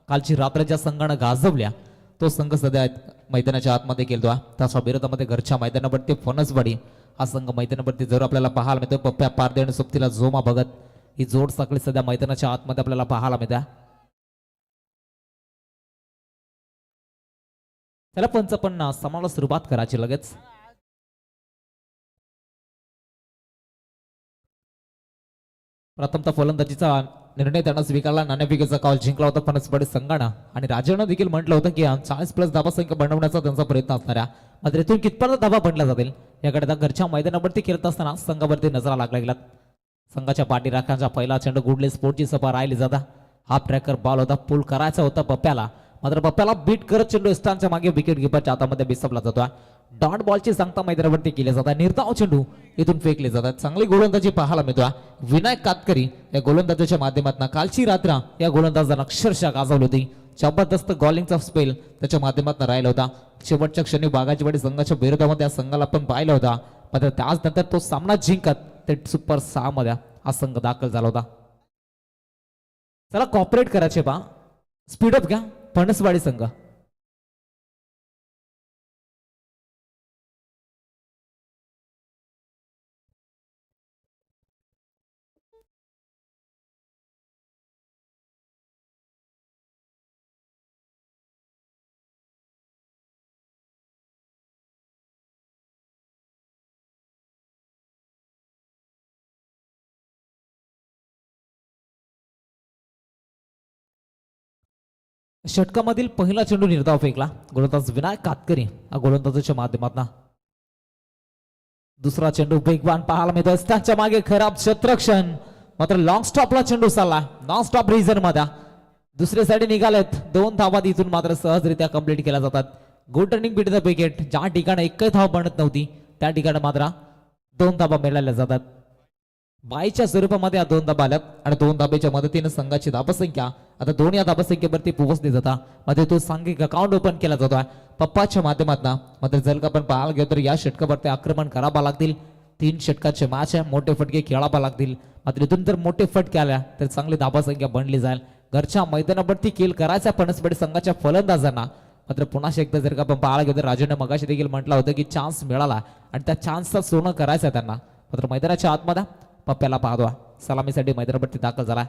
कालची रात्र ज्या संघानं गाजवल्या तो संघ सध्या मैदानाच्या आतमध्ये खेळतो. त्याच्या विरोधामध्ये घरच्या मैदानावरती फणसवाडी हा संघ मैदानावरती जर आपल्याला पाहायला मिळतो. पप्प्या पारदे आणि सोबतीला जोमा भगत ही जोड साखळी सध्या मैदानाच्या आतमध्ये आपल्याला पाहायला मिळते. त्याला पंच पण समाला सुरुवात करायची लगेच. प्रथमतः फलंदाजीचा निर्णय त्यांना स्वीकारला. नाणेफेकीचा कॉल जिंकला होता फणसवाडी संघानं आणि राजानं देखील म्हटलं होतं की 40+ धाबा संख्या बनवण्याचा त्यांचा प्रयत्न असणाऱ्या मात्र इथून कितपर्यंत धाबा बनल्या जातील याकडे घरच्या मैदानावरती खेळत असताना संघावरती नजरा लागल्या गेलात. संघाच्या पाठीराखांचा पहिला चेंडू गुडले स्पोर्टची सभा राहिली जाता. हाफ ट्रॅकर बॉल होता, पुल करायचा होता पप्प्याला मात्र पप्प्याला बीट करत चेंडू स्टानच्या मागे विकेट किपरच्या हातामध्ये बिसपला जातो. डॉट बॉलची सांगता मैदानावरती केली जातात. निर्धाव चेंडू इथून फेकले जातात. चांगली गोलंदाजी पाहायला मिळतो. विनायक कातकरी या गोलंदाजाच्या माध्यमातून कालची रात्र या गोलंदाजानं अक्षरशः गाजवली होती. जबरदस्त बॉलिंगचा स्पेल त्याच्या माध्यमातून राहिला होता. शेवटच्या क्षणी बागाचीवाडी संघाच्या विरोधामध्ये या संघाला पण पाहिलं होता मात्र त्याच नंतर तो सामना जिंकत ते सुपर 6 मध्ये हा संघ दाखल झाला होता. चला कॉपरेट करायचे पा स्पीडअप घ्या फणसवाडी संघ. षटकामधील पहिला चेंडू निर्धाव फेकला. गोलंदाज विनायक कातकरी हा गोलंदाजाच्या माध्यमातून. दुसरा चेंडू वेगवान पाहायला मिळतोय. त्याच्या मागे खराब क्षेत्ररक्षण मात्र लॉंग स्टॉपला चेंडू चालला. लॉंग स्टॉप रिझन मध्ये दुसऱ्या साईड निघालेत. 2 धावा इथून मात्र सहजरित्या कंप्लीट केल्या जातात. Good running beat the wicket. ज्या ठिकाणी एकही धाव बनत नव्हती त्या ठिकाणी मात्र 2 धावा मिळाल्या जातात. बाईच्या स्वरूपामध्ये 2 धाबा आल्यात आणि 2 धाब्याच्या मदतीने संघाची धाबसंख्या आता 2 या धाबसंख्येवरती पोहोचली जाता मध्ये तो सांघिक अकाउंट ओपन केला जातो पप्पाच्या माध्यमातून. मात्र जर का आपण पाहायला गेलो तर या षटकावरती आक्रमण करावं लागतील. 3 षटकाचे मॅच आहे. मोठे फटके खेळावे लागतील. मात्र इथून जर मोठे फटके आल्या तर चांगली धाबसंख्या बनली जाईल. घरच्या मैदानावरती खेळ करायचा फणसवाडी संघाच्या फलंदाजांना मात्र पुन्हा एकदा जर का आपण पाहायला गेलो तर राजूने मगाशी देखील म्हटलं होतं की चान्स मिळाला आणि त्या चान्सचा सोनं करायचं त्यांना. मात्र मैदानाच्या आतमध्ये पप्प्याला पाहतो सलामीसाठी मैदानावरती दाखल झाला.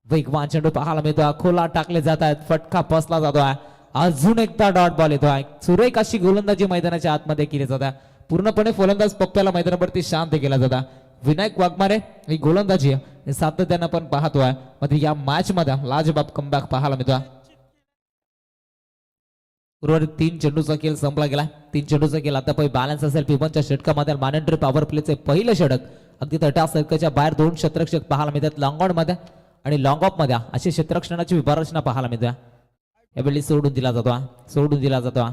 वेगवान चेंडू पाहायला मिळतो. खोला टाकले जात आहेत. फटका बसला जातोय. अजून एकदा डॉट बॉल येतोय. सुरेख अशी गोलंदाजी मैदानाच्या आतमध्ये केली जाते. पूर्णपणे फलंदाज पप्प्याला मैदानावरती शांत केला जाता. विनायक वाघमारे ही गोलंदाजी सातत्यानं पण पाहतोय. मात्र या मॅच मध्ये लाजबाब कमबॅक पाहायला मिळतो. उर्वरित 3 चेंडूचा खेळ संपला गेला. 3 चेंडूचा खेळ आता पण बॅलन्स असेल. पिबनच्या षटकामध्ये मॅनेंडरी पॉवर प्लेचे पहिलं षटक अगदी तटा सर्कलच्या बाहेर 2 क्षेत्ररक्षक पाहायला मिळतात. लॉंग ऑन मध्ये आणि लॉंग ऑफ मध्ये अशी क्षेत्ररक्षणाची विभारचना पाहायला मिळते. यावेळी सोडून दिला जातो.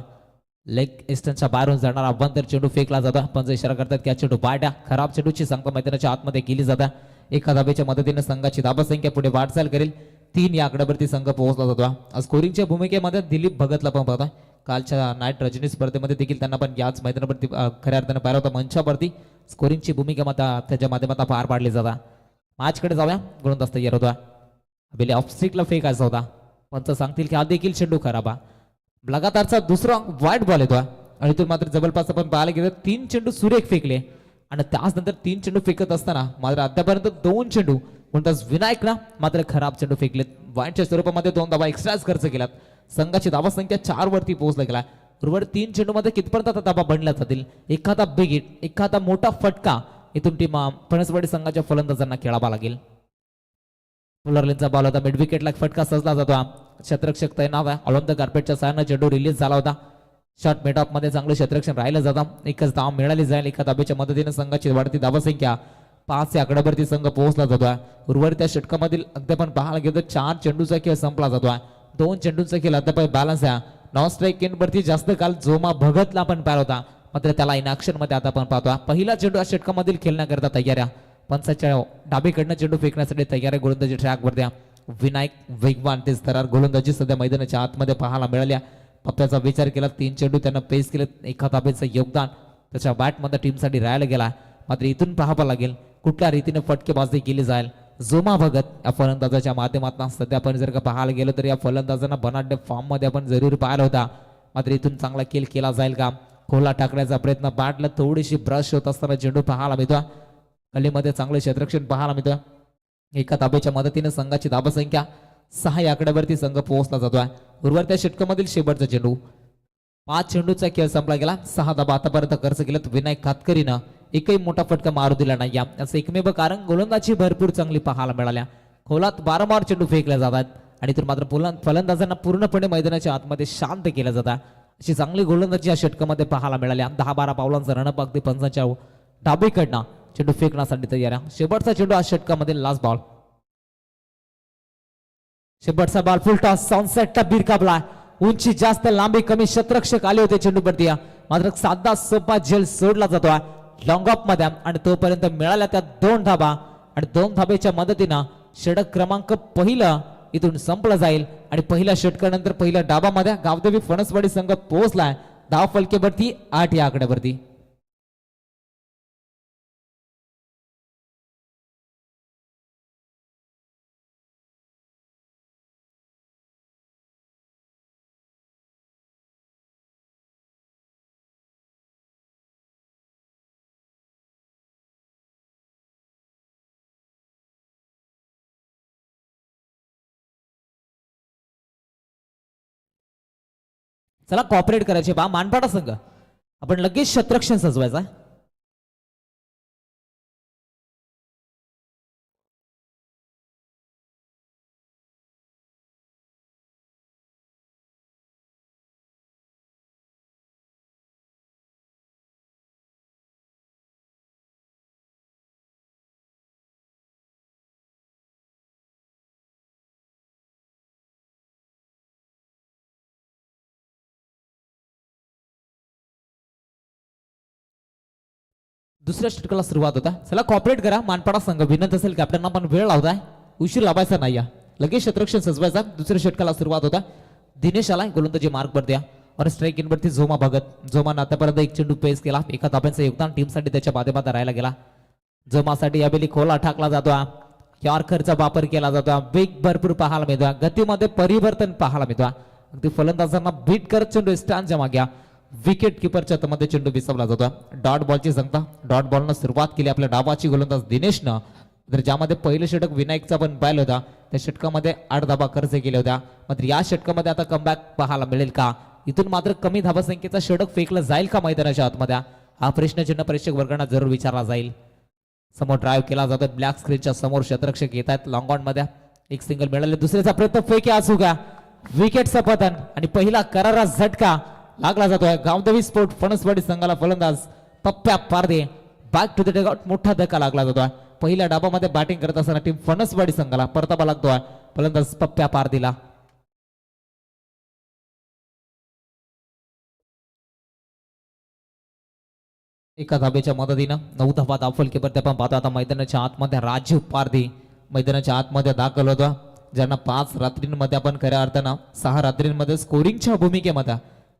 लेग इस्टनच्या बाहेरून जाणारा अभ्यंतर चेंडू फेकला जातो. पंच इशारा करतात की चेंडू बायड्या. खराब चेंडूची सांगता मैदानाच्या आतमध्ये केली जाते. एका धाब्याच्या मदतीने संघाची धाबसंख्या पुढे वाटचाल करेल. 3 या आकड्यावरती संघ पोहोचला जातो. स्कोरिंगच्या भूमिकेमध्ये दिलीप भगतला पण पाहता. कालच्या नाईट रजनी स्पर्धेमध्ये देखील त्यांना पण याच मैदानावरती खऱ्या अर्थानं पाहिलं होतं मंचावरती. स्कोरिंगची भूमिका मात्र त्याच्या माध्यमातून पार पाडली जातात. मॅचकडे जाऊया. गोलंदाज तयार होता. बेले ऑफ स्ट्रिकला फेकायचा होता. पंच सांगतील की हा देखील चेंडू खराब. लगातारचा दुसरा वाईट बॉल येतो आणि इथून मात्र जवळपास आपण पाहायला गेलं 3 चेंडू सुरेख फेकले आणि त्याच नंतर 3 चेंडू फेकत असताना मात्र अद्यापर्यंत 2 चेंडू कोणताच विनायकला मात्र खराब चेंडू फेकलेत. वाईटच्या स्वरूपामध्ये 2 धावा एक्स्ट्राच खर्च केल्यात. संघाची धावा संख्या 4 वरती पोहोचला गेला. उर्वरित 3 चेंडूमध्ये कितपर्यंत आता धावा बनल्या जातील. एखादा बिग हिट, एखादा मोठा फटका इथून टीम फणसवाडी संघाच्या फलंदाजांना खेळावा लागेल. पुलरलेनचा बॉल होता. मिड विकेटला फटका सजला जातो. क्षेत्ररक्षक तैनात आहे. ऑन द कार्पेटच्या साहाय्याने चेंडू रिलीज झाला होता. शॉर्ट मिड ऑफ मध्ये चांगलं क्षेत्ररक्षण राहिलं जातं. एकच धाव मिळाली जाईल. एका धाब्याच्या मदतीने संघाची वाढती धावसंख्या 5 या आकड्यावरती संघ पोहोचला जातोय. उर्वरित त्या षटकामधील अगदी पण पाहायला गेलो 4 चेंडूचा खेळ संपला जातोय. 2 चेंडूचा खेळ अद्याप बॅलन्स आहे. नॉन स्ट्राईक वरती जास्त काल जोमा भगतला पण पाहिला होता मात्र त्याला इनॅक्शन मध्ये आता पण पाहतो. पहिला चेंडू या षटकामधील खेळण्याकरता तयार आहे. पंचाच्या डाबीकडनं चेंडू फेकण्यासाठी तयार आहे. गोलंदाजी ट्रॅकवर द्या. विनायक वेगवान तेज तरार गोलंदाजी सध्या मैदानाच्या आतमध्ये पाहायला मिळाल्या. पप्प्याचा विचार केला. 3 चेंडू त्यांना पेस केले. एका धाब्याचं योगदान त्याच्या बॅटमध्ये टीमसाठी राहायला गेला. मात्र इथून पाहावं लागेल कुठल्या रीतीने फटकेबाजी केली जाईल. जोमा भगत या फलंदाजाच्या माध्यमातून सध्या आपण जर का पाहायला गेलो तर या फलंदाजांना बनाड्य फॉर्म मध्ये आपण जरूर पाहिला होता. मात्र इथून चांगला खेळ केला जाईल का? खोला टाकण्याचा प्रयत्न, बॅटला थोडीशी ब्रश होत असताना चेंडू पाहायला मिळतो. गल्लीमध्ये चांगले क्षेत्ररक्षण पाहायला मिळतं. एका धाब्याच्या मदतीने संघाची धाबसंख्या 6 या आकड्यावरती संघ पोहोचला जातोय. उर्वरित षटकामधील शेवटचा चेंडू, 5 चेंडूचा खेळ संपला गेला. 6 धाबा आतापर्यंत खर्च केलेत. विनायक कातकरीनं एकही मोठा फटका मारू दिला नाही. याचं एकमेव कारण गोलंदाजी भरपूर चांगली पाहायला मिळाल्या. खोलात वारंवार चेंडू फेकले जातात आणि इथून मात्र फलंदाजांना पूर्णपणे मैदानाच्या आतमध्ये शांत केलं जातं. अशी चांगली गोलंदाजी या षटकामध्ये पाहायला मिळाल्या. 10-12 पावलांचा रणप अगदी पंचांच्या डावीकडनं चेंडू फेकण्यासाठी तयार आहे. शेवटचा चेंडू आज षटकामध्ये लास्ट बॉल. शेवटचा बॉल फुल टॉस, सनसेटचा बिरकाबला. उंची जास्त, लांबी कमी, क्षेत्ररक्षक आले होते चेंडूवरती. मात्र साधा सोपा झेल सोडला जातो लॉंग ऑफ मध्ये आणि तोपर्यंत मिळाल्या त्या 2 धाबा आणि 2 धाब्याच्या मदतीनं षटक क्रमांक पहिलं इथून संपलं जाईल आणि पहिल्या षटकानंतर पहिल्या डाबामध्ये गावदेवी फणसवाडी संघ पोहोचलाय धाव फलकेवरती 8 या आकड्यावरती. चला कॉपरेट करायचे बा मानपाडा संघ. आपण लगेच क्षेत्ररक्षण सजवायचा. दुसऱ्या षटकाला सुरुवात होता. चला कॉपरेट करा मानपाडा संघ. विनंती असेल कॅप्टनना पण वेळ लावताय, उशीर लावायचा नाही. लगेच क्षेत्ररक्षण सजवायचा. दुसऱ्या षटकाला सुरुवात होता. दिनेश आला गोलंदाजी मार्क वर द्या और स्ट्राइक इन वरती झोमा भगत. जोमानं आतापर्यंत 1 चेंडू पेस केला. एका धाब्याचं योगदान टीमसाठी त्याच्या माध्यमात राहायला गेला. जोमासाठी यावेळी खोला टाकला जातो. यॉर्करचा वापर केला जातो. वेग भरपूर पाहायला मिळतो. गतीमध्ये परिवर्तन पाहायला मिळतो. अगदी फलंदाजांना बीट करत चेंडू स्टँडच्या मागे विकेट किपरच्या हातामध्ये चेंडू विसवला जातो. डॉट बॉलची संख्या. डॉट बॉलनं सुरुवात केली आपल्या डावाची गोलंदाज दिनेशनं. तर ज्यामध्ये पहिलं षटक विनायकचा पण पाहिलं होता, त्या षटकामध्ये 8 धाबा खर्च केल्या होत्या. मात्र या षटकामध्ये आता कमबॅक पाहायला मिळेल का? इथून मात्र कमी धाबा संख्येचा षटक फेकलं जाईल का मैदानाच्या आतमध्ये? हा प्रश्नचिन्ह प्रेक्षक वर्गांना जरूर विचारला जाईल. समोर ड्राईव्ह केला जातो. ब्लॅक स्क्रीनच्या समोर क्षेत्ररक्षक येत आहेत लॉंग ऑन मध्ये. एक सिंगल मिळाले. दुसऱ्याचा प्रयत्न फेके असू का? विकेटचं पतन आणि पहिला करारा झटका लागला जातोय. गावदेवी स्पोर्ट फणसवाडी संघाला फलंदाज पप्प्या पारदे बॅक टू द डगआउट. मोठा धक्का लागला जातोय. पहिल्या डाबामध्ये बॅटिंग करत असताना टीम फणसवाडी संघाला परतावा लागतोय. फलंदाज पप्प्या पारदीला. एका धाब्याच्या मदतीनं 9 धाबा दाफलकेवरती आपण पाहतो. आता मैदानाच्या आतमध्ये राजीव पारदी मैदानाच्या आतमध्ये दाखल होता, ज्यांना 5 रात्रींमध्ये आपण खऱ्या अर्थानं 6 रात्रींमध्ये स्कोरिंगच्या भूमिकेमध्ये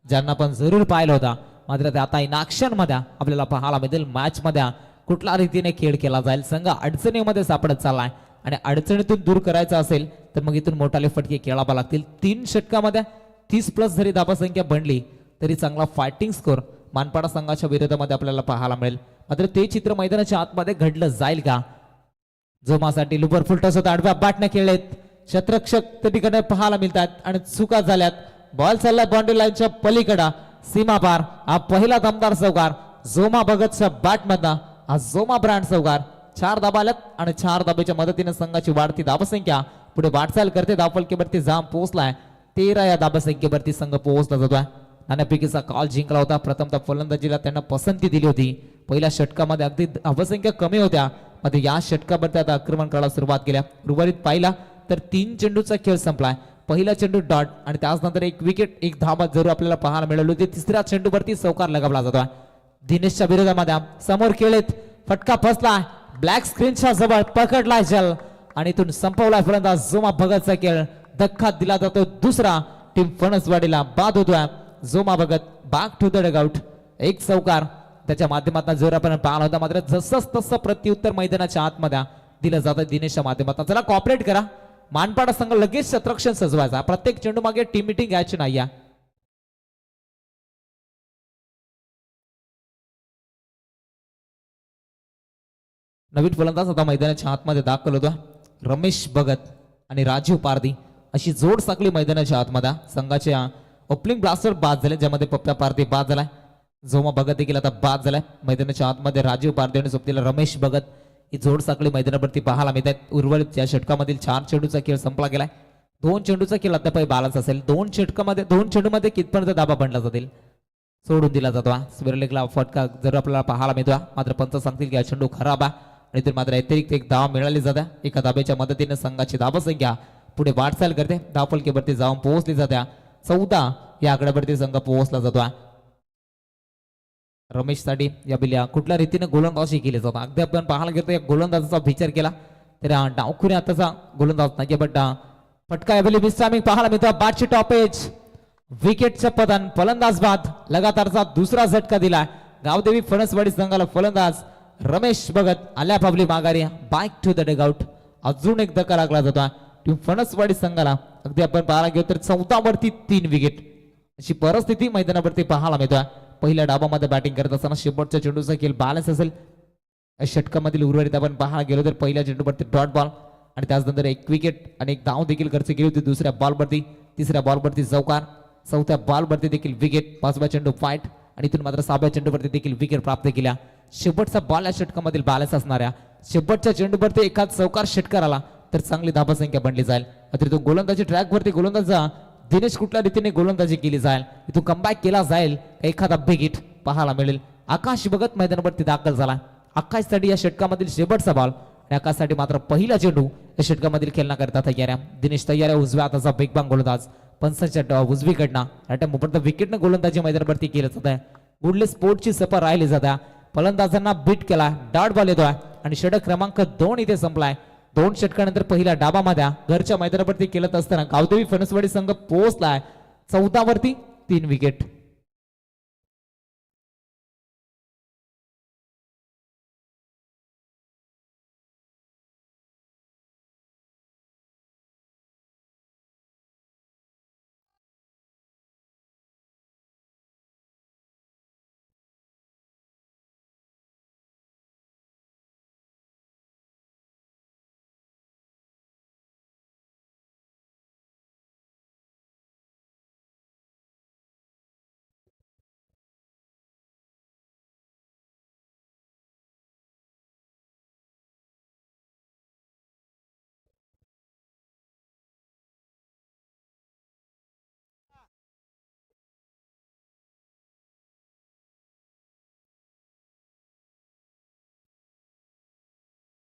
ज्यांना पण जरूर पाहिलं होता. मात्र ते आता इन ॲक्शन मध्ये आपल्याला पाहायला मिळेल. मॅच मध्ये कुठल्या रीतीने खेळ केला जाईल. संघ अडचणीमध्ये सापडत चाललाय आणि अडचणीतून दूर करायचा असेल तर मग इथून मोठाले फटके खेळावा लागतील. 3 षटकामध्ये 30+ जरी धाबा संख्या बनली तरी चांगला फायटिंग स्कोर मानपाडा संघाच्या विरोधामध्ये आपल्याला पाहायला मिळेल. मात्र ते चित्र मैदानाच्या आतमध्ये घडलं जाईल का? जोमासाठी लुबर फुलटॉस होता. आडव्या बॅटने खेळलेत. क्षेत्ररक्षक त्या ठिकाणी पाहायला मिळतात आणि चुका झाल्यात. बॉल चालला बाउंड्री लाईनच्या पलीकडा सीमा पार. हा पहिला दमदार चौकार जोमा भगतच्या बॅटमधनं. हा जोमा ब्रँड चौकार. 4 धाबा आल्यात आणि 4 धाब्याच्या मदतीने संघाची वाढती धाबसंख्या पुढे वाटचाल करते. धावफलकेवरती जाम पोहोचलाय. 13 या धाबसंख्येवरती संघ पोहोचला जातोय. नाणेफेकीचा कॉल जिंकला होता. प्रथमतः फलंदाजीला त्यांना पसंती दिली होती. पहिल्या षटकामध्ये अगदी धाबसंख्या कमी होत्या. मध्ये या षटकामध्ये आता आक्रमण करायला सुरुवात केल्या. उर्वरित पाहिला तर 3 चेंडूचा खेळ संपलाय. पहिला चेंडू डॉट आणि त्याचनंतर 1 विकेट 1 धाबा जरूर आपल्याला पाहायला मिळाली होती. तिसऱ्या चेंडूवरती चौकार लगावला जातोय. दिनेशच्या विरोधामध्ये समोर खेळत फटका फसला. ब्लॅक स्क्रीनच्या जवळ पकडला जल आणि इथून संपवला फलंदाज जोमा भगतचा खेळ. धक्का दिला जातो दुसरा. टीम फणसवाडीला बाद होतोय. Joma Bhagat back to the dugout. 1 चौकार त्याच्या माध्यमातून जर आपण पाहिला होता. मात्र जसंच तसं प्रत्युत्तर मैदानाच्या आतमध्ये दिलं जातं दिनेशच्या माध्यमातून. चला कॉपरेट करा, मानपाडा संघ लगेच शतरक्षण सजवायचा. प्रत्येक चेंडू मागे टीम मिटिंग घ्यायची नाही या. नवीन फलंदाज आता मैदानाच्या आतमध्ये दाखल होतो. रमेश भगत आणि राजीव पारधी अशी जोड साखळी मैदानाच्या आतमध्ये. संघाच्या ओपनिंग ब्लास्टर बाद झाले, ज्यामध्ये पप्प्या पारधी बाद झालाय, जोमा भगत देखील आता बाद झालाय. मैदानाच्या आतमध्ये राजीव पारधी आणि सोबतीला रमेश भगत ही जोड साखळी मैदानावरती पाहायला मिळत आहेत. उर्वरित या षटकामधील 4 चेंडूचा खेळ संपला गेलाय. 2 चेंडूचा खेळ अद्यापही बॅलन्स असेल. 2 चेंडूमध्ये कितपर्यंत दाबा बनला जातील सोडून दिला जातो. स्विरलेगला फटका जर आपल्याला पाहायला मिळतो, मात्र पंच सांगतील की हा चेंडू खराब आहे आणि तर मात्र अतिरिक्त एक धाव मिळाली जाते. एका धाब्याच्या मदतीने संघाची धाबा संख्या पुढे वाटचाल करते. धावफलकेवरती जाऊन पोहोचली जाते. 14 या आकड्यावरती संघ पोहोचला जातो. रमेश साठी या बिल्या कुठल्या रीतीने गोलंदाजी केली जातात. अगदी आपण पाहायला घेतो या गोलंदाजाचा विचार केला तर डावखुरी आताचा गोलंदाज नाही, बट फटका यावेळी विश्रामी पाहायला मिळतो. बॅटची टॉपेज विकेटचं पतन, फलंदाज बाद. लगातारचा दुसरा झटका दिला गावदेवी फणसवाडी संघाला. फलंदाज रमेश भगत आल्या पावली माघारी. Back to the dugout. अजून एक धक्का लागला जातो टीम फणसवाडी संघाला. अगदी आपण पाहायला घेऊ तर 14 वरती 3 विकेट अशी परिस्थिती मैदानावरती पाहायला मिळतोय. पहिल्या डाबामध्ये बॅटिंग करत असताना शेवटच्या चेंडूचा खेळ बॅलन्स असेल. षटकामधील उर्वरित आपण पाहायला गेलो तर पहिल्या चेंडूवरती डॉट बॉल आणि त्याचनंतर 1 विकेट आणि 1 धाव देखील खर्च केली होती. दुसऱ्या बॉलवरती, तिसऱ्या बॉलवरती चौकार, चौथ्या बॉलवरती देखील विकेट, 5व्या चेंडू फाईट आणि इथून मात्र 6व्या चेंडूवरती देखील विकेट प्राप्त केल्या. शेवटचा बॉल या षटकामधील बॅलन्स असणाऱ्या शेवटच्या चेंडूवरती एखाद चौकार षटकार आला तर चांगली धाबा संख्या बनली जाईल. अतिरिक्त गोलंदाजी ट्रॅकवरती गोलंदाज दिनेश कुठल्या रीतीने गोलंदाजी केली जाईल, इथून कमबॅक केला जाईल, एखादा बिग हिट पाहायला मिळेल. आकाश भगत मैदानावरती दाखल झाला. आकाशसाठी या षटकामधील शेवटचा बॉल आणि आकाशसाठी मात्र पहिला चेंडू या षटकामधील खेळण्याकरता तयार आहे. दिनेश तयार आहे. उजव्या हाताचा बेगबांग गोलंदाज पंचाच्या उजवीकडनं मोपर्यंत विकेटनं गोलंदाजी मैदानावरती केलं जात आहे. गुडले स्पोर्टची सफर राहिली जाते. फलंदाजांना बीट केला, डॉट बॉल येतोय आणि षटक क्रमांक 2 इथे संपलाय. 2 षटकानंतर पहिल्या डाबामध्ये घरच्या मैदानावरती केलं असताना गावदेवी फणसवाडी संघ पोहोचलाय 14 वरती 3 विकेट.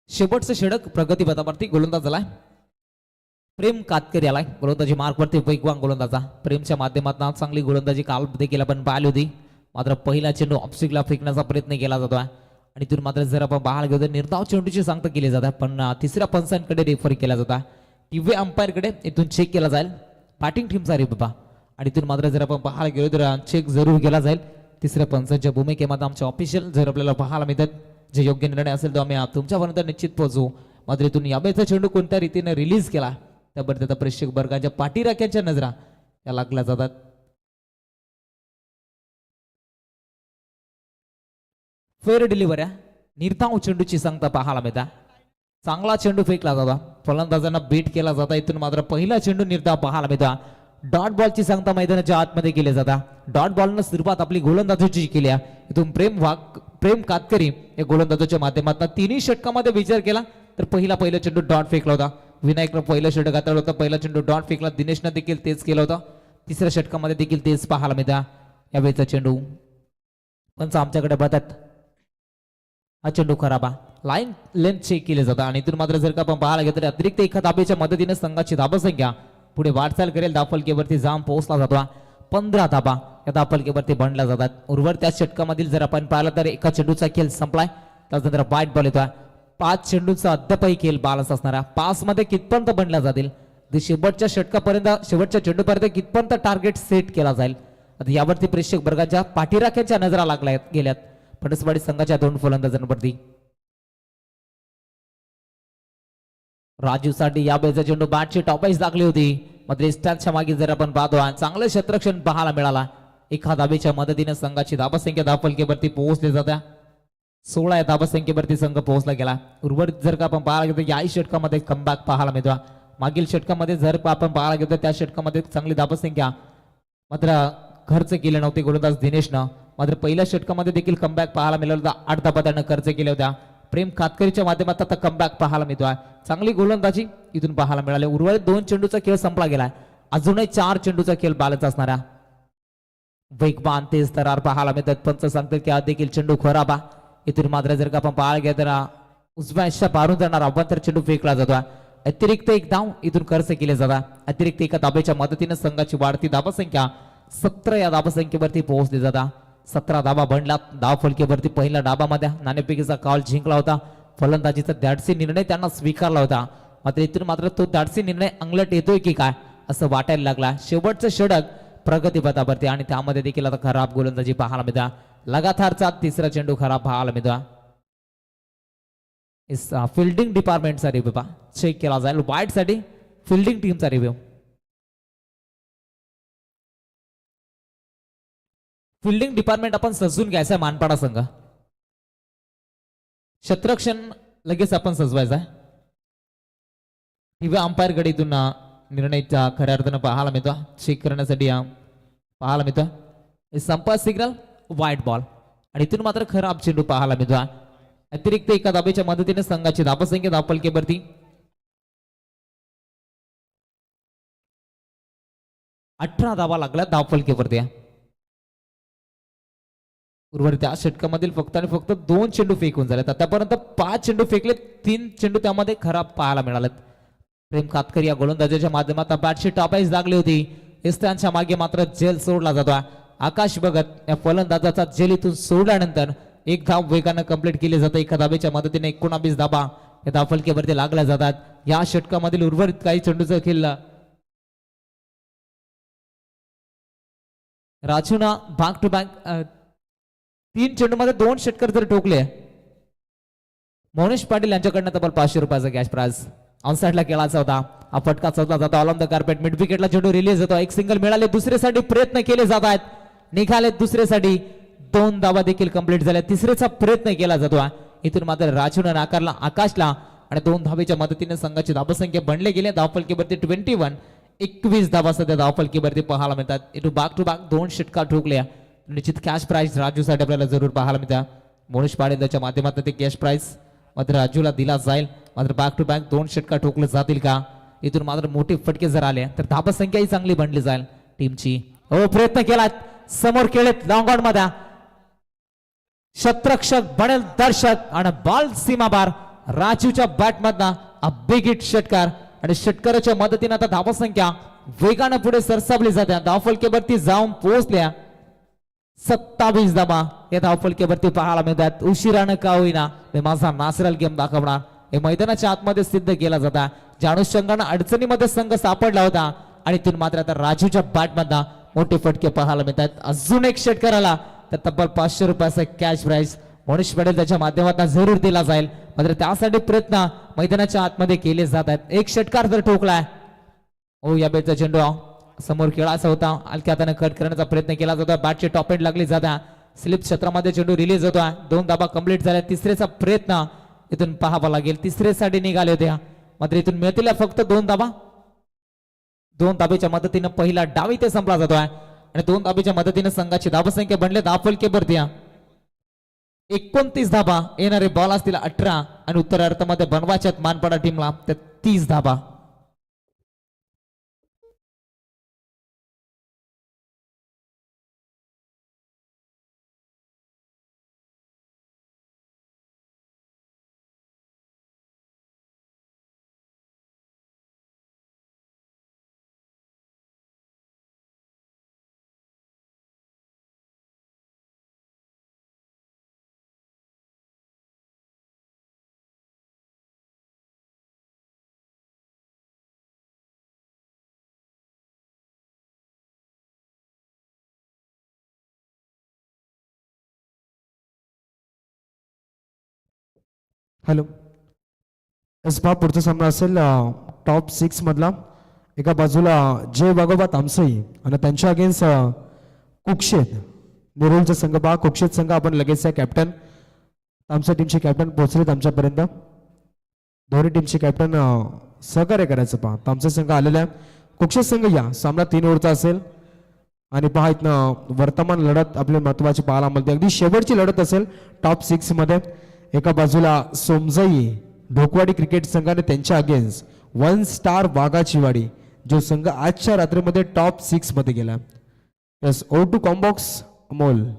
शेवटचं षटक प्रगती पथावरती गोलंदाज झालाय प्रेम कातकरी आलाय. गोलंदाजी मार्कवरती वेगवान गोलंदाजा प्रेमच्या माध्यमातून चांगली गोलंदाजी काल देखील आपण पाहिली होती. मात्र पहिला चेंडू ऑफस्टिकला फेकण्याचा प्रयत्न केला जातोय आणि तिथून मात्र जर आपण पाहायला गेलो तर निर्धाव चेंडूची सांगता केली जाते, पण तिसऱ्या पंचांकडे रेफर केला जाता. टीव्ही अंपायरकडे इथून चेक केला जाईल बॅटिंग टीमचा रे बाबा आणि इथून मात्र जर आपण पाहायला गेलो तर चेक जरूर केला जाईल तिसऱ्या पंचांच्या भूमिकेमध्ये. आमचे ऑफिशियल जर आपल्याला पाहायला मिळतात जे योग्य निर्णय असेल तो आम्ही तुमच्यापर्यंत निश्चित पोहोचू. मात्र इथून यावेळेचा चेंडू कोणत्या रीतीने रिलीज केला त्याबद्दल त्याचा प्रेक्षक वर्गाच्या पाठीराख्यांच्या नजरा या लागल्या जातात. फेअर डिलिव्हरी निर्धाव चेंडूची सांगता पाहायला मिळता. चांगला चेंडू फेकला जाता, फलंदाजांना बीट केला जाता. इथून मात्र पहिला चेंडू निर्धाव पाहायला मिळता. डॉट बॉलची सांगता मैदानाच्या आतमध्ये केली जाता. डॉट बॉलनं सुरुवात आपली गोलंदाजीची केली आहे. इथून प्रेम कातकरी या गोलंदाजाच्या माध्यमातून तिन्ही षटकामध्ये विचार केला तर पहिला चेंडू डॉट फेकला होता. विनायकनं पहिलं षटक हाताळलं होतं, पहिला चेंडू डॉट फेकला. दिनेशनं देखील तेच केलं होतं. तिसऱ्या षटकामध्ये देखील तेच पाहायला मिळता. यावेळेचा चेंडू पण आमच्याकडे बघतात हा चेंडू खराब आहे. लाईन लेंथ चेक केले जातं आणि इथून मात्र जर का आपण पाहायला गेलं तर अतिरिक्त एका धाब्याच्या मदतीने संघाची धाबसंख्या पुढे वाटचाल करेल. धावफलकेवरती जाऊन पोहोचला जातो. 15 धाबा या धावफलकेवरती बनल्या जातात. उर्वर त्या षटकामधील जर आपण पाहिलं तर एका चेंडूचा खेळ संपलाय. त्यानंतर वाईट बॉल येतोय. 5 चेंडूचा अद्यापही खेळ बॅलन्स असणारा 5 मध्ये कितपर्यंत बनल्या जातील शेवटच्या षटकापर्यंत शेवटच्या चेंडूपर्यंत कितपर्यंत टार्गेट सेट केला जाईल. आता यावरती प्रेक्षक वर्गाच्या पाठीराख्यांच्या नजरा लागल्या गेल्यात फणसवाडी संघाच्या 2 फलंदाजांवरती. राजूसाठी या बेचा चेंडू बॅटची टॉपाईच लागली होती. मात्र स्टॅकच्या मागे जर आपण पाहतो चांगलं क्षेत्ररक्षण पाहायला मिळाला. एका धाबेच्या मदतीने संघाची धाबसंख्या धावफलकेवरती पोहोचली जात्या. 16 या धाबसंख्येवरती संघ पोहोचला गेला. उर्वरित जर का आपण पाहायला गेलो याही षटकामध्ये कमबॅक पाहायला मिळतो. मागील षटकामध्ये जर आपण पाहायला गेलो त्या षटकामध्ये चांगली धाबसंख्या मात्र खर्च केले नव्हते गोलंदाज दिनेशनं. मात्र पहिल्या षटकामध्ये देखील कमबॅक पाहायला मिळाला होता. 8 धाबा त्यानं खर्च केल्या होत्या. प्रेम खातकरीच्या माध्यमात आता कमबॅक पाहायला मिळतोय. चांगली गोलंदाजी इथून पाहायला मिळाली. उर्वरित 2 चेंडूचा खेळ संपला गेलाय. अजूनही 4 चेंडूचा खेळ बॅलन्स असणारा वेगवान तेज तरार पाहायला मिळतात. पंच सांगतात की हा देखील चेंडू खराब आहे. इथून मात्र जर का आपण पाहायला गेलं तर उजव्या पारून जाणार अभ्यंतर चेंडू फेकला जातो. अतिरिक्त एक धाव इथून खर्च केले जातात. अतिरिक्त एका धाब्याच्या मदतीने संघाची वाढती धाबसंख्या 17 या धाबसंख्येवरती पोहोचली जातात. 17 धाबा बनला. धाव फलकेवरती पहिल्या डाबामध्ये नाणेफेकीचा काल जिंकला होता. फलंदाजीचा धाडसी निर्णय त्यांना स्वीकारला होता. मात्र इथून मात्र तो धाडसी निर्णय अंगलट येतोय की काय असं वाटायला लागला. शेवटचं षटक प्रगतीपथावरती आणि त्यामध्ये देखील आता खराब गोलंदाजी पाहायला मिळतात. लगातारचा तिसरा चेंडू खराब पाहायला मिळतो. फिल्डिंग डिपार्टमेंटचा रिव्ह्यू चेक केला जाईल. वाईट साठी फिल्डिंग टीमचा रिव्ह्यू. फिल्डिंग डिपार्टमेंट आपण सजून घ्यायचा मानपाडा संघ. क्षेत्ररक्षण लगेच आपण सजवायचा. टीव्ही अंपायर गडीतून निर्णय खऱ्या अर्थानं पाहायला मिळतो. चेक करण्यासाठी पाहायला मिळतो. संपास सिग्नल व्हाईट बॉल आणि इथून मात्र खराब चेंडू पाहायला मिळतो. अतिरिक्त एका धाबेच्या मदतीने संघाची धाबसंख्या धावफलकेवरती 18 धाबा लागल्या धावफलकेवरती. उर्वरित त्या षटकामधील फक्त आणि फक्त 2 चेंडू फेकून झालेत. आतापर्यंत 5 चेंडू फेकले. 3 चेंडू त्यामध्ये खराब पाहायला मिळालेत. प्रेम कातकर या गोलंदाजाच्या माध्यमातून बॅटची टॉपाईच लागली होती. इस्त्यांच्या मागे मात्र जेल सोडला जातो. आकाश भगत या फलंदाजाचा जेल इथून सोडल्यानंतर एक धाव वेगानं कंप्लीट केली जाते. एका धाबेच्या मदतीने 19 धाबा या धावफलकेवरती लागल्या जातात. या षटकामधील उर्वरित काही चेंडूचं खेळ राजूना बॅक टू बॅक 3 चेंडूमध्ये 2 षटकर जर ठोकले. मोनेश पाटील यांच्याकडनं तब्बल 500 रुपयाचा कॅश प्राइज ऑनसाइडला खेळायचा होता. हा फटका चढला जातो all on the carpet. Mid विकेटला चेंडू रिलीज होतो. एक सिंगल मिळाले. दुसऱ्यासाठी प्रयत्न केले जात आहेत. निघाले दुसऱ्यासाठी 2 धावा देखील कंप्लीट झाल्या. तिसऱ्याचा प्रयत्न केला जातो. इथून मात्र राजूने नाकारला आकाशला आणि 2 धावेच्या मदतीने संघाची धावसंख्या बनले गेले. धावफलकेवरती 21 धावा सध्या धावफलकेवरती पाहायला मिळतात. इथून बॅक टू बॅक 2 षटकार ठोकल्या. निश्चित कॅश प्राइज राजूसाठी आपल्याला जरूर पाहायला मिळतात. मोनेश पाटील याच्या माध्यमातून ते कॅश प्राइज मात्र राजूला दिला जाईल. मात्र बॅक टू बॅक 2 षटकार ठोकले जातील का. इथून मात्र मोठे फटके जर आले तर धावसंख्याही चांगली बनली जाईल टीमची. हो प्रयत्न केला समोर खेळत लॉंग ऑन मध्ये क्षेत्ररक्षक बनेल दर्शक आणि बॉल सीमाबार राजूच्या बॅट मधनं बिग हिट षटकार आणि षटकाराच्या मदतीने आता धावसंख्या वेगानं पुढे सरसावली जाते. धावफलकेवरती जाऊन पोहोचल्या 27 धावा या धावफलकेवरती पाहायला मिळतात. उशिरानं का होईना मी माझा नॅचरल गेम दाखवणार हे मैदानाच्या आतमध्ये सिद्ध केला जाता. ज्या अनुषंगानं अडचणीमध्ये संघ सापडला होता आणि तिथून मात्र आता राजूच्या बॅट मधनं मोठे फटके पाहायला मिळतात. अजून एक षटकार आला तर तब्बल 500 रुपयाचा कॅश प्राइज मोनेश पटेल त्याच्या माध्यमातून जरूर दिला जाईल. मात्र त्यासाठी प्रयत्न मैदानाच्या आतमध्ये केले जात आहेत. एक षटकार जर ठोकलाय. ओ या बेटचा चेंडू समोर खेळायचा होता. हलक्या हाताने कट करण्याचा प्रयत्न केला जातो. बॅटची टॉप एंड लागली जाता. स्लिप क्षेत्रामध्ये चेंडू रिलीज होता. 2 धाबा कंप्लीट झाल्या. तिसऱ्याचा प्रयत्न इथून पाहावा लागेल. तिसऱ्यासाठी निघाले होते मात्र इथून मिळतील फक्त 2 धाबा. 2 धाबेच्या मदतीने पहिला डाव इथे संपला जातोय आणि 2 धाबेच्या मदतीने संघाची धावसंख्या बनले धावफलकेवरती 29 धाबा. येणारे बॉल असतील 18 आणि उत्तरार्धामध्ये बनवायच्यात मानपाडा टीमला तर 30 धाबा. हॅलो पहा पुढचा सामना असेल टॉप 6 मधला. एका बाजूला जय वाघोबा तामसई आणि त्यांच्या अगेन्स्ट कुक्षेत नेरुलचा संघ. पहा कुक्षेत संघ आपण लगेच कॅप्टन तामसा टीमचे कॅप्टन पोहोचलेत आमच्यापर्यंत. दोन्ही टीमचे कॅप्टन सहकार्य करायचं. पहा तामसा संघ आलेला आहे. कुक्षेत संघ या सामना 3 ओव्हरचा असेल आणि पहा इथनं वर्तमान लढत आपली महत्वाची पाहायला मिळते. अगदी शेवटची लढत असेल टॉप 6 मध्ये. एका बाजूला सोमजई ढोकवाडी क्रिकेट संघाने त्यांच्या अगेन्स्ट 1 स्टार वाघाची वाडी जो संघ आजच्या रात्रीमध्ये टॉप 6 मध्ये गेला. यस ओ टू कॉम्बॉक्स अमोल.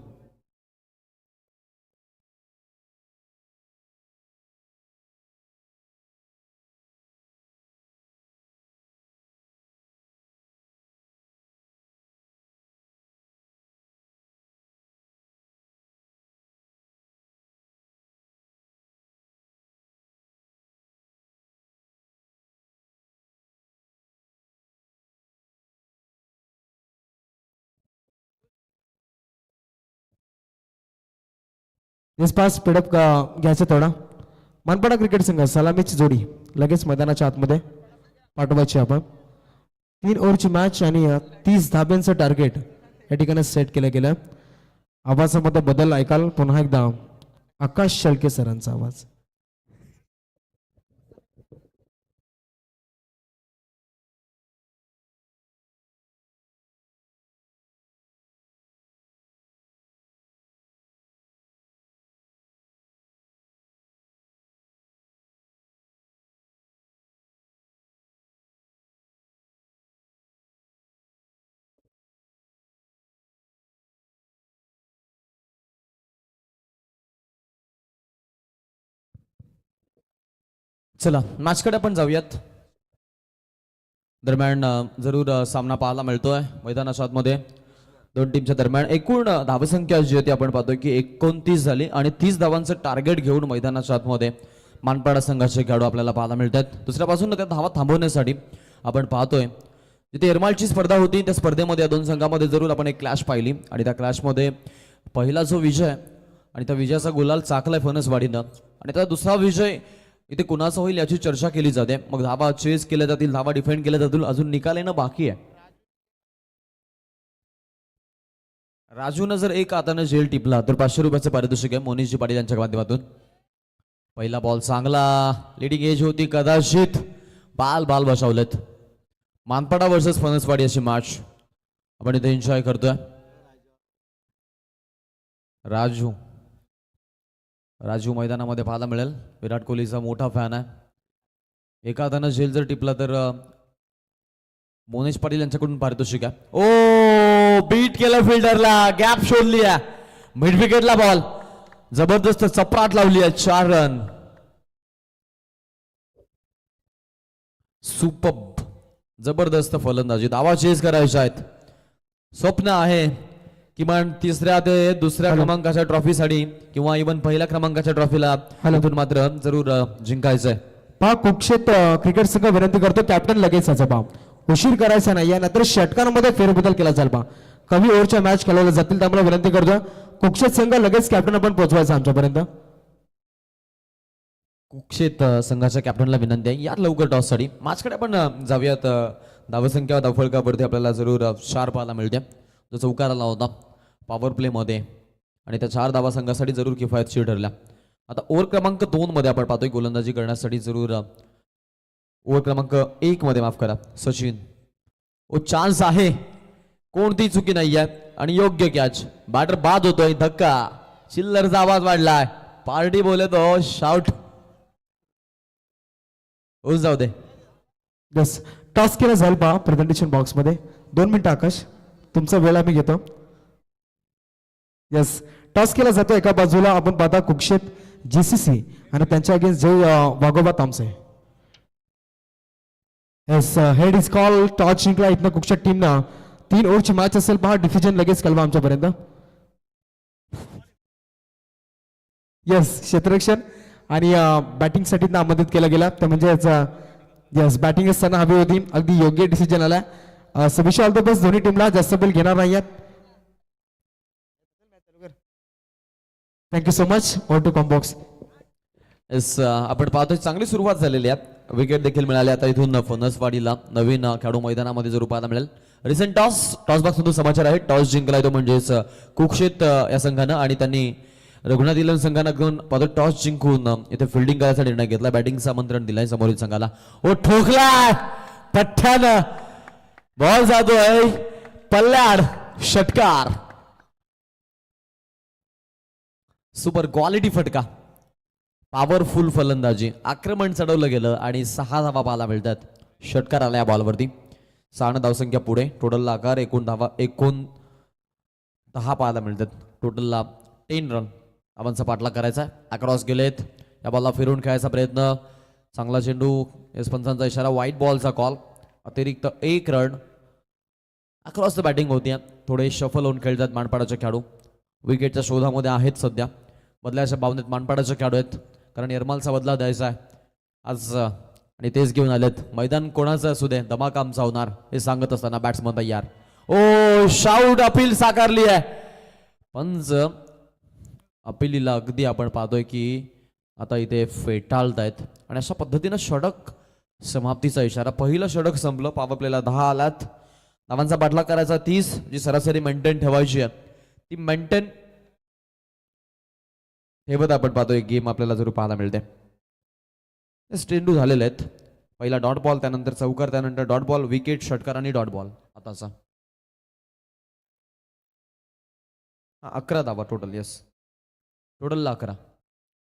दिस पास स्पीडअप घ्यायचं थोडा. मनपाडा क्रिकेट संघ सलामीची जोडी लगेच मैदानाच्या आतमध्ये पाठवायची आपण. 3 ओव्हरची मॅच आणि 30 धाब्यांचं टार्गेट या ठिकाणी सेट केलं गेलं. आवाजामध्ये बदल ऐकाल पुन्हा एकदा आकाश शेळके सरांचा आवाज. चला मॅचकडे आपण जाऊयात. दरम्यान जरूर सामना पाहायला मिळतोय मैदानाच्या आतमध्ये. दोन टीमच्या दरम्यान एकूण धावसंख्या जी होती आपण पाहतोय की 29 झाली आणि 30 धावांचं टार्गेट घेऊन मैदानाच्या आतमध्ये मानपाडा संघाचे खेळाडू आपल्याला पाहायला मिळतात. दुसऱ्या बाजूने त्या धावा थांबवण्यासाठी आपण पाहतोय जिथे एरमालची स्पर्धा होती त्या स्पर्धेमध्ये या दोन संघामध्ये जरूर आपण एक क्लॅश पाहिली आणि त्या क्लॅशमध्ये पहिला जो विजय आणि त्या विजयाचा गुलाल चाकलाय फणसवाडीनं आणि त्याचा दुसरा विजय इथे कुणाचा होईल याची चर्चा केली जाते. मग धावा चेस केल्या जातील, धावा डिफेंड केल्या जातील, अजून निकाल येणं बाकी आहे. राजूनं जर एक हाताने झेल टिपला तर 500 रुपयाचं पारितोषिक आहे मोनीशजी पाटील यांच्या माध्यमातून. पहिला बॉल चांगला लिडिंग एज होती कदाचित बाल बसवलेत. मानपाडा वर्सेस फणसवाडी अशी मॅच आपण इथे एन्जॉय करतोय. राजू मैदानामध्ये पाहायला मिळेल. विराट कोहलीचा मोठा फॅन आहे. एका हातानं झेल जर टिपला तर मोनीश पाटील यांच्याकडून पारितोषिक आहे. ओ बीट केलं फिल्डरला, गॅप शोधली आहे, मिड विकेटला बॉल जबरदस्त चपराट लावली आहे. 4 रन. सुपर जबरदस्त फलंदाजी. धावा चेस करायच्या आहेत. स्वप्न आहे किमान तिसऱ्या ते दुसऱ्या क्रमांकाच्या ट्रॉफीसाठी किंवा इव्हन पहिल्या क्रमांकाच्या ट्रॉफीला मात्र जरूर जिंकायचंय. पहा कुक्षेत क्रिकेट संघ विनंती करतो कॅप्टन लगेच याचा पहा उशीर करायचा नाही यानंतर षटकांमध्ये फेरबदल केला जाईल. पहा कमी ओव्हरच्या मॅच खेळवल्या जातील त्यामुळे विनंती करतो कुक्षेत संघ लगेच कॅप्टन आपण पोहोचवायचा आमच्यापर्यंत. कुक्षेत संघाच्या कॅप्टनला विनंती आहे या लवकर टॉससाठी. मॅचकडे आपण जाऊयात. धावसंख्या धावफलकावरती आपल्याला जरूर 4 पाहायला मिळते जो चौकार आला होता पॉवर प्लेमध्ये आणि त्या 4 धावा संघासाठी जरूर किफायतशीर ठरल्या. आता ओव्हर क्रमांक 2 मध्ये आपण पाहतोय गोलंदाजी करण्यासाठी जरूर ओव्हर क्रमांक 1 मध्ये माफ करा सचिन. ओ चान्स आहे, कोणती चुकी नाही आहे आणि योग्य कॅच. बॅटर बाद होतोय. धक्का, चिल्लरचा आवाज वाढलाय. पार्टी बोलतो शाउट होऊन जाऊ दे. यस टॉस केला जाईल पहा प्रेझेंटेशन बॉक्स मध्ये. 2 मिनिटं आकाश तुमचा वेळ आम्ही घेतो. यस टॉस केला जातो. एका बाजूला आपण पाहता कुक्षेत जीसीसी आणि त्यांच्या against Jai Waghoba Tamse. Yes head is call. Toss जिंकला इथनं कुक्षेत टीमनं. 3 ओव्हरची मॅच असेल पहा. डिसिजन लगेच कळवा आमच्यापर्यंत. यस क्षेत्ररक्षण आणि बॅटिंग साठी नामांकित केला गेला तर म्हणजे यस बॅटिंग असताना हवी होती. अगदी योग्य डिसिजन आला. विश ऑल द बेस्ट दोन्ही टीमला. जास्त बिल घेणार नाही आहेत. Thank you so much. On to comm box. Yes आपण पाहतोय चांगली सुरुवात झालेली आहे. विकेट देखील मिळाली. आता इथून फणसवाडीला नवीन खेळाडू मैदानामध्ये जर पाहायला मिळेल. रिसेंट टॉस बॉक्स मधून समाचार आहे. टॉस जिंकलाय तो म्हणजेच कुक्षेत या संघानं आणि त्यांनी रघुनाथ इलन संघानं घेऊन पाहतो टॉस जिंकून इथे फिल्डिंग करायचा निर्णय घेतला. बॅटिंगचं आमंत्रण दिलाय समोरील संघाला. ओ ठोकलाय पठ्ठ्यानं. बॉल जातोय पल्ल्याड. षटकार. सुपर क्वालिटी फटका. पॉवरफुल फलंदाजी. आक्रमण चढवलं गेलं आणि 6 धावा पाहायला मिळतात. षटकार आला या बॉलवरती. 6 धावसंख्या पुढे. टोटलला आकार 10 पाहायला मिळतात. टोटलला 10 रन. धावांचा पाठलाग करायचा. अक्रॉस गेलेत. या बॉलला फिरून खेळायचा प्रयत्न. चांगला चेंडू. एस पंचांचा इशारा. व्हाईट बॉलचा कॉल. अतिरिक्त 1 रन. अक्रॉस द बॅटिंग होती. थोडे शफल होऊन खेळतात मानपाडाचे खेळाडू. विकेटच्या शोधामध्ये आहेत सध्या. बदलायच्या भावनेत मानपाडाचे खेळाडू आहेत. कारण यरमालचा बदला द्यायचा आहे आज आणि तेच घेऊन आलेत. मैदान कोणाचं असू दे धमाका आमचा होणार हे सांगत असताना बॅट्समन तयार. ओ शाऊट. अपील साकारली आहे. पंच अपिलीला अगदी आपण पाहतोय की आता इथे फेटाळतायत आणि अशा पद्धतीनं षटक समाप्तीचा इशारा. पहिलं षटक संपलं. पॉवर प्लेला 10 आलात. धावांचा पाठलाग करायचा 30. जी सरासरी मेंटेन ठेवायची आहे ती मेंटेन ठेवत आपण पाहतोय गेम आपल्याला जरूर पाहायला मिळते. चेंडू झालेले आहेत. पहिला डॉट बॉल, त्यानंतर चौकार, त्यानंतर डॉट बॉल, विकेट, षटकार आणि डॉट बॉल. आताचा 11 धावा टोटल. येस टोटलला 11.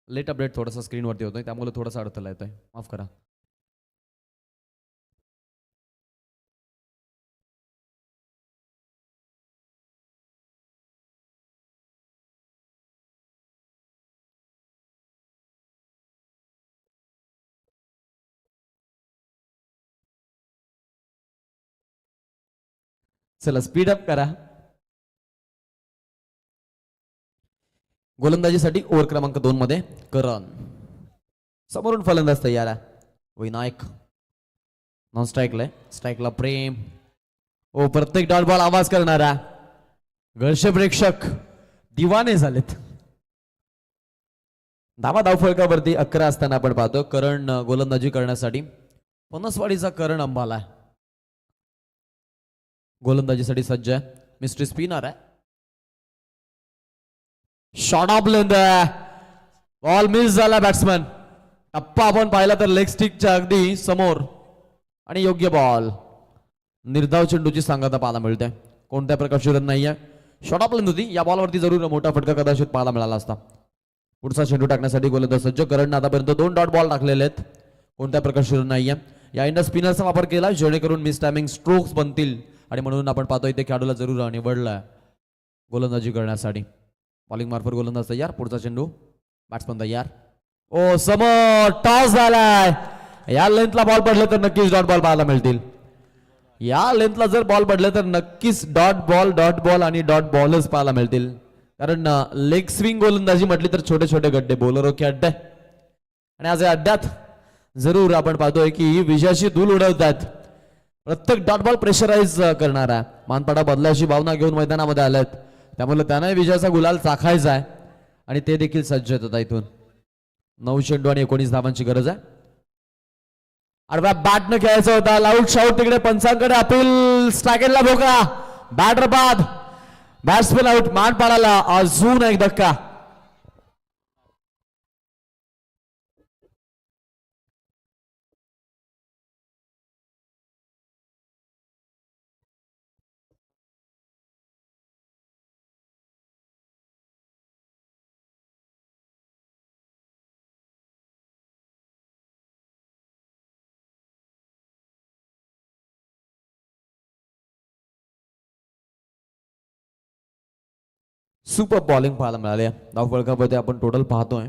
लेट अपडेट थोडासा स्क्रीनवरती होतोय त्यामुळे थोडासा अडथळा येतोय. माफ करा. चला स्पीड अप करा. गोलंदाजीसाठी ओव्हर क्रमांक 2 मध्ये करण. समोरून फलंदाज तयार आहे. विनायक नॉन स्ट्राईकला. स्ट्राईकला प्रेम. ओ प्रत्येक डॉट बॉल आवाज करणारा. घरचे प्रेक्षक दिवाने झालेत. धाव फलकावरती 11 असताना आपण पाहतो करण गोलंदाजी करण्यासाठी. फणसवाडीचा करण अंबाला गोलंदाजीसाठी सज्ज आहे. मिस्ट्री स्पिनर आहे. Shot of length. Ball miss झाला. बॅट्समन टप्पा आपण पाहिला तर लेग स्टिकच्या अगदी समोर आणि योग्य बॉल. निर्धाव चेंडूची सांगता पाहायला मिळते. कोणत्या प्रकारची रन नाहीये. शॉट ऑफ लेंथ होती. या बॉलवरती जरूर मोठा फटका कदाचित पाहायला मिळाला असता. पुढचा चेंडू टाकण्यासाठी गोलंदाज सज्ज. करण आतापर्यंत 2 डॉट बॉल टाकलेले आहेत. कोणत्या प्रकारची रन नाहीये. या इंडा स्पिनरचा वापर केला जेणेकरून मिस टायमिंग स्ट्रोक्स बनतील आणि म्हणून आपण पाहतो इथे खेळाडूला जरूर निवडलाय गोलंदाजी करण्यासाठी. बॉलिंग मार्फत गोलंदाज तयार. पुढचा चेंडू. बॅट्समन तयार. ओ समोर टॉस झालाय. या लेंथला बॉल पडले तर नक्कीच डॉट बॉल पाहायला मिळतील. या लेंथला जर बॉल पडले तर नक्कीच डॉट बॉल आणि डॉट बॉलच पाहायला मिळतील. कारण लेग स्विंग गोलंदाजी म्हटली तर छोटे छोटे गड्डे, बोलरो के अड्डे आणि आज या अड्ड्यात जरूर आपण पाहतोय की विजयाची धूल उडवतात. प्रत्येक डॉट बॉल प्रेशराईज करणारा. मानपाडा बदलाची भावना घेऊन मैदानामध्ये आल्यात त्यामुळे त्यांना विजयाचा गुलाल चाखायचा आहे आणि ते देखील सज्ज आहेत. आता इथून 9 चेंडू आणि 19 धावांची गरज आहे. आडव्या बॅटनं खेळायचं होता. लाऊड शाऊट तिकडे पंचांकडे. अपील. स्ट्रायकेटला भोका. बॅटर बाद. Batsman out. मानपाडाला अजून एक धक्का. सुपर बॉलिंग पाहायला मिळाले. धावफलकामध्ये आपण टोटल पाहतोय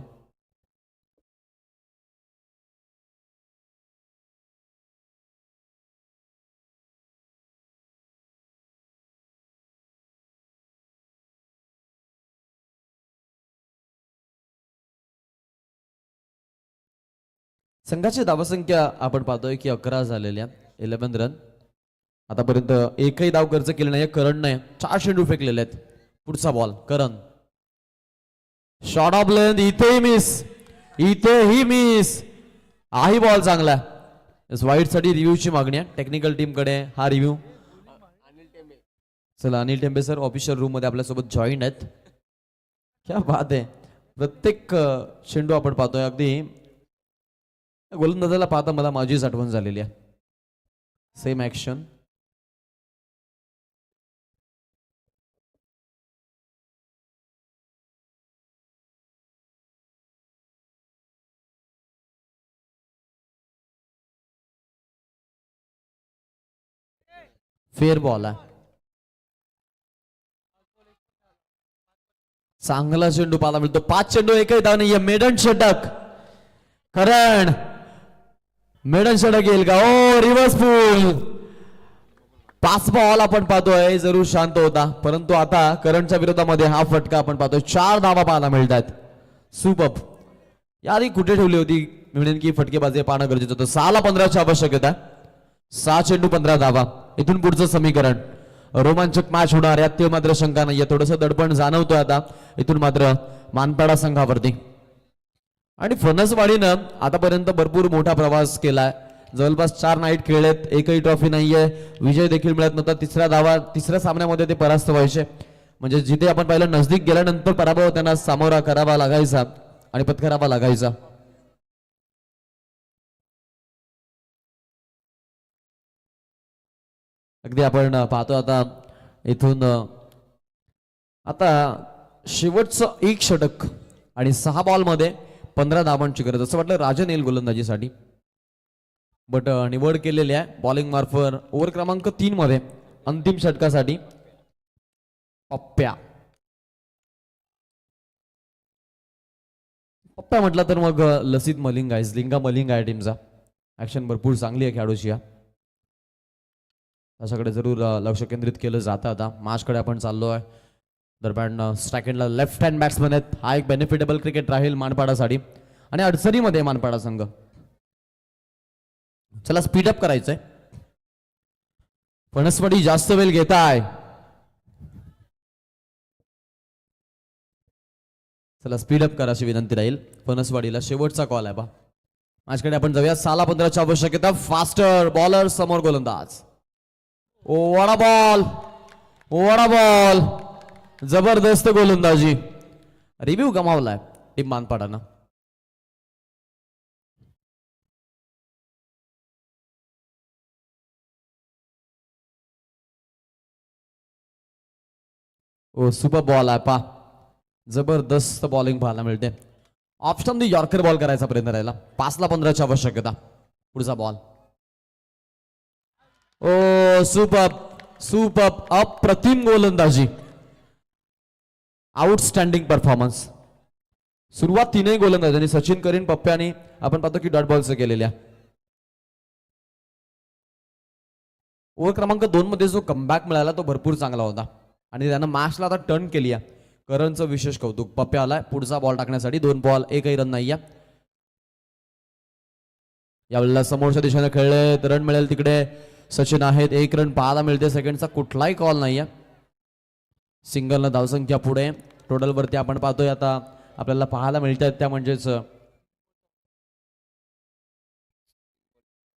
संघाची धावसंख्या आपण पाहतोय की 11 झालेल्या. 11 रन. आतापर्यंत एकही धाव खर्च केले नाही. करण नाही. 4 चेंडू फेकलेले आहेत. पुढचा ball. Karan. Shot of length. इथेही मिस. इथेही मिस. हाही बॉल चांगला. वाईट साठी रिव्ह्यूची मागणी आहे टेक्निकल टीम कडे. हा रिव्ह्यू चला Anil Tembe sir official room मध्ये आपल्यासोबत जॉईन आहेत. क्या बात आहे. प्रत्येक चेंडू आपण पाहतोय अगदी गोलंदाजाला पाहता मला माझीच आठवण झालेली आहे. Same action. फेअर बॉल आहे. चांगला चेंडू पाहायला मिळतो. 5 चेंडू एकही धाव नाहीये. मेडन षटक. करण मेडन षटक येईल का? ओ रिव्हर्स पूल. 5 बॉल आपण पाहतोय. जरूर शांत होता परंतु आता करणच्या विरोधामध्ये हा फटका आपण पाहतोय. 4 धावा पाहायला मिळतात. सुपर. याआधी कुठे ठेवली होती मी म्हणेन की फटकेबाजी पाहणं गरजेचं होतं. 6ला 15ची आवश्यकता. 6 चेंडू 15 धावा. इथून पुढचं समीकरण रोमांचक मॅच होणार यात ते मात्र शंका नाहीये. थोडंसं दडपण जाणवतोय आता इथून मात्र मानपाडा संघावरती. आणि फणसवाडीनं आतापर्यंत भरपूर मोठा प्रवास केलाय. जवळपास 4 नाईट खेळलेत. एकही ट्रॉफी नाहीये. विजय देखील मिळत नव्हता. तिसऱ्या सामन्यामध्ये ते परास्त व्हायचे. म्हणजे जिथे आपण पाहिलं नजदीक गेल्यानंतर पराभव त्यांना सामोरा करावा लागायचा आणि पत्करावा लागायचा. अगदी आपण पाहतो आता इथून आता शेवटचं 1 षटक आणि 6 बॉल मध्ये 15 धावांची गरज असं वाटलं राजन येईल गोलंदाजीसाठी. बट निवड केलेली आहे बॉलिंग मार्फत ओव्हर क्रमांक 3 मध्ये अंतिम षटकासाठी पप्प्या. पप्प्या म्हटलं तर मग लसित मलिंग आहे. लिंगा मलिंग आहे टीमचा. ऍक्शन भरपूर चांगली आहे खेळाडूची. त्याच्याकडे जरूर लक्ष केंद्रित केलं जातं. आता मॅचकडे आपण चाललोय. दरम्यान स्ट्रायकेंडला लेफ्ट हँड बॅट्समन आहेत. हा एक बेनिफिटेबल क्रिकेट राहील मानपाडासाठी आणि अडचणीमध्ये मानपाडा संघ. चला स्पीडअप करायचंय. फणसवाडी जास्त वेळ घेताय. चला स्पीडअप करायची विनंती राहील फणसवाडीला. शेवटचा कॉल आहे बा. मॅचकडे आपण जाऊया. 6ला 15ची आवश्यकता. फास्टर बॉलर समोर गोलंदाज. What a ball. What a ball. जबरदस्त गोलंदाजी. रिव्ह्यू गमावलाय टीम मानपाडानं. ओ सुपर बॉल आहे पा. जबरदस्त बॉलिंग पाहायला मिळते. ऑप्शन दी यॉर्कर बॉल करायचा प्रयत्न राहिला. 5ला 15ची आवश्यकता. पुढचा बॉल. ओ सुपर सुपर. अप्रतिम गोलंदाजी. Outstanding performance. सुरुवात 3ही गोलंदाजांनी सचिन करीन पप्प्यानी आपण पाहतो की डॉट बॉलचं केलेल्या. ओव्हर क्रमांक 2 मध्ये जो कमबॅक मिळाला तो भरपूर चांगला होता आणि त्यानं मॅचला आता टर्न केली आहे. करणचं विशेष कौतुक. पप्प्या आलाय पुढचा बॉल टाकण्यासाठी. 2 बॉल एकही रन नाही आहे. यावेळेला समोरच्या दिशेने खेळले तर रन मिळेल तिकडे सचिन आहेत. 1 रन पाहायला मिळते. सेकंडचा कुठलाही कॉल नाहीये. सिंगलनं धावसंख्या पुढे. टोटल वरती आपण पाहतोय आता आपल्याला पाहायला मिळतात त्या म्हणजेच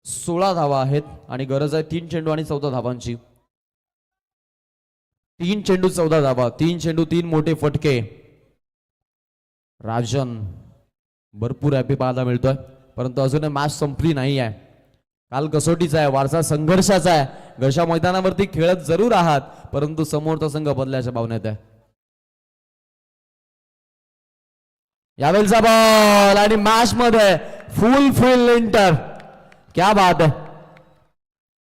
16 धावा आहेत आणि गरज आहे 3 चेंडू आणि 14 धावांची. 3 चेंडू 14 धावा. 3 चेंडू 3 मोठे फटके. राजन भरपूर हॅपी पाहायला मिळतोय परंतु अजूनही मॅच संपली नाही आहे. काल कसोटीचा आहे. वारसा संघर्षाचा आहे. घरच्या मैदानावरती खेळत जरूर आहात परंतु समोरचा संघ बदलायच्या भावनेत आहे. यावेळचा बॉल आणि मॅच मध्ये फुल इंटर. क्या बात आहे.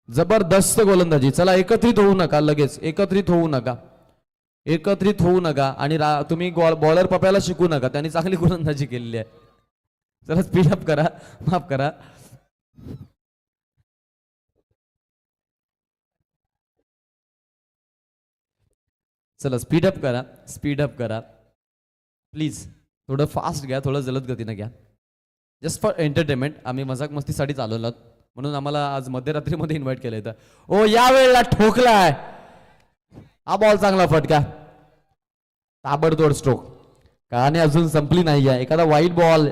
जबरदस्त गोलंदाजी. चला एकत्रित होऊ नका. लगेच एकत्रित होऊ नका. एकत्रित होऊ नका आणि तुम्ही बॉलर पप्याला शिकू नका. त्यांनी चांगली गोलंदाजी केलेली आहे. चला स्पीडअप करा. माफ करा. चला स्पीडअप करा. स्पीडअप करा प्लीज. थोडं फास्ट घ्या. थोडं जलद गतीनं घ्या. Just for entertainment. आम्ही मजाक मस्ती साठी चालवलं म्हणून आम्हाला आज मध्यरात्रीमध्ये इन्व्हाइट केलं होतं. ओ यावेळेला ठोकलाय. हा बॉल चांगला फटका. ताबडतोड स्ट्रोक. कहाणी अजून संपली नाही आहे. एखादा वाईट बॉल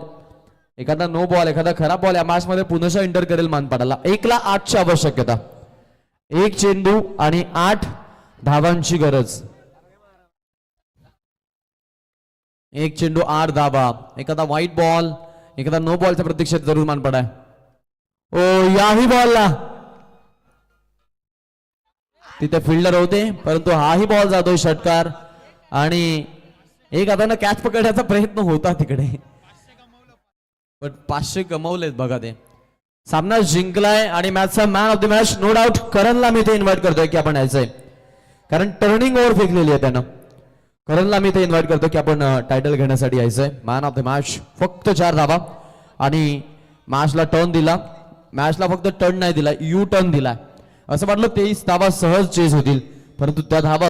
एखादा नो बॉल एखादा खराब बॉल या मॅच मध्ये पुन्हा एंटर करेल मानपाडाला. 1ला8ची आवश्यकता. 1 चेंडू आणि 8 धावांची गरज. 1 चेंडू 8 धावा. एखादा व्हाईट बॉल एखादा नो बॉलच्या प्रतीक्षेत जरूर मानपाडा आहे. ओ याही बॉलला तिथे फिल्डर होते परंतु हाही बॉल जातोय षटकार. आणि एक हाताने कॅच पकडण्याचा प्रयत्न होता तिकडे पण 500 गमावलेत बघा ते. सामना जिंकलाय आणि मॅचचा man of the match no doubt करणला मी ते इन्व्हाइट करतोय की आपण यायचंय कारण टर्निंग ओव्हर फेकलेली आहे त्यानं. करणला मी ते इन्व्हाइट करतो की आपण टायटल घेण्यासाठी यायचंय. मॅन ऑफ द मॅच फक्त 4 धावा आणि मॅचला टर्न दिला. मॅचला फक्त टर्न नाही दिला यू टर्न दिला. असं वाटलं 23 धावा सहज चेस होतील परंतु त्या धावा